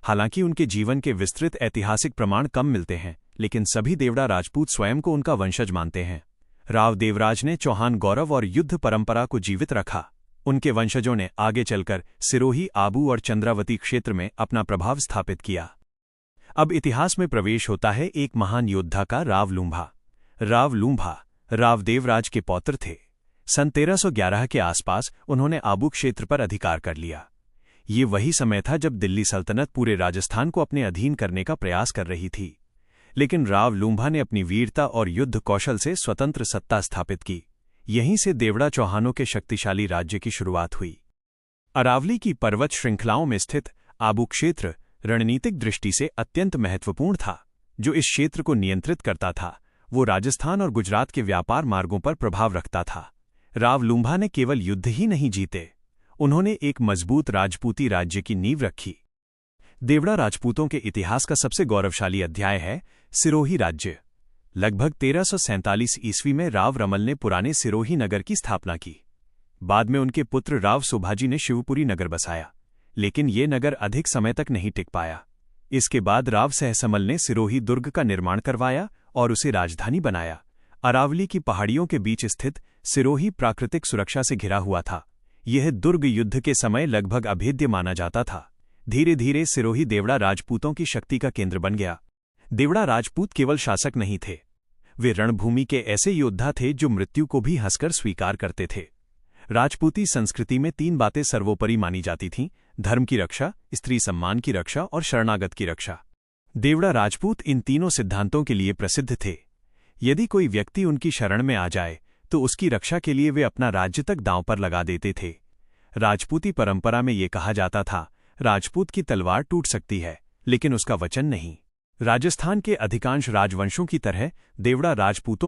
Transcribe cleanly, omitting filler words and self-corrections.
हालांकि उनके जीवन के विस्तृत ऐतिहासिक प्रमाण कम मिलते हैं, लेकिन सभी देवड़ा राजपूत स्वयं को उनका वंशज मानते हैं। राव देवराज ने चौहान गौरव और युद्ध परंपरा को जीवित रखा। उनके वंशजों ने आगे चलकर सिरोही, आबू और चंद्रावती क्षेत्र में अपना प्रभाव स्थापित किया। अब इतिहास में प्रवेश होता है एक महान योद्धा का, राव लूंभा। राव लूंभा राव देवराज के पौत्र थे। सन 1311 के आसपास उन्होंने आबू क्षेत्र पर अधिकार कर लिया। ये वही समय था जब दिल्ली सल्तनत पूरे राजस्थान को अपने अधीन करने का प्रयास कर रही थी। लेकिन राव लूंभा ने अपनी वीरता और युद्ध कौशल से स्वतंत्र सत्ता स्थापित की। यहीं से देवड़ा चौहानों के शक्तिशाली राज्य की शुरुआत हुई। अरावली की पर्वत श्रृंखलाओं में स्थित आबू क्षेत्र रणनीतिक दृष्टि से अत्यंत महत्वपूर्ण था। जो इस क्षेत्र को नियंत्रित करता था वो राजस्थान और गुजरात के व्यापार मार्गों पर प्रभाव रखता था। राव लूंभा ने केवल युद्ध ही नहीं जीते, उन्होंने एक मजबूत राजपूती राज्य की नींव रखी। देवड़ा राजपूतों के इतिहास का सबसे गौरवशाली अध्याय है सिरोही राज्य। लगभग 1347 ईस्वी में राव रमल ने पुराने सिरोही नगर की स्थापना की। बाद में उनके पुत्र राव सुभाजी ने शिवपुरी नगर बसाया, लेकिन ये नगर अधिक समय तक नहीं टिक पाया। इसके बाद राव सहसमल ने सिरोही दुर्ग का निर्माण करवाया और उसे राजधानी बनाया। अरावली की पहाड़ियों के बीच स्थित सिरोही प्राकृतिक सुरक्षा से घिरा हुआ था। यह दुर्ग युद्ध के समय लगभग अभेद्य माना जाता था। धीरे धीरे सिरोही देवड़ा राजपूतों की शक्ति का केंद्र बन गया। देवड़ा राजपूत केवल शासक नहीं थे, वे रणभूमि के ऐसे योद्धा थे जो मृत्यु को भी हंसकर स्वीकार करते थे। राजपूती संस्कृति में 3 बातें सर्वोपरि मानी जाती थीं: धर्म की रक्षा, स्त्री सम्मान की रक्षा और शरणागत की रक्षा। देवड़ा राजपूत इन तीनों सिद्धांतों के लिए प्रसिद्ध थे। यदि कोई व्यक्ति उनकी शरण में आ जाए तो उसकी रक्षा के लिए वे अपना राज्य तक दांव पर लगा देते थे। राजपूती परंपरा में ये कहा जाता था, राजपूत की तलवार टूट सकती है लेकिन उसका वचन नहीं। राजस्थान के अधिकांश राजवंशों की तरह देवड़ा राजपूतों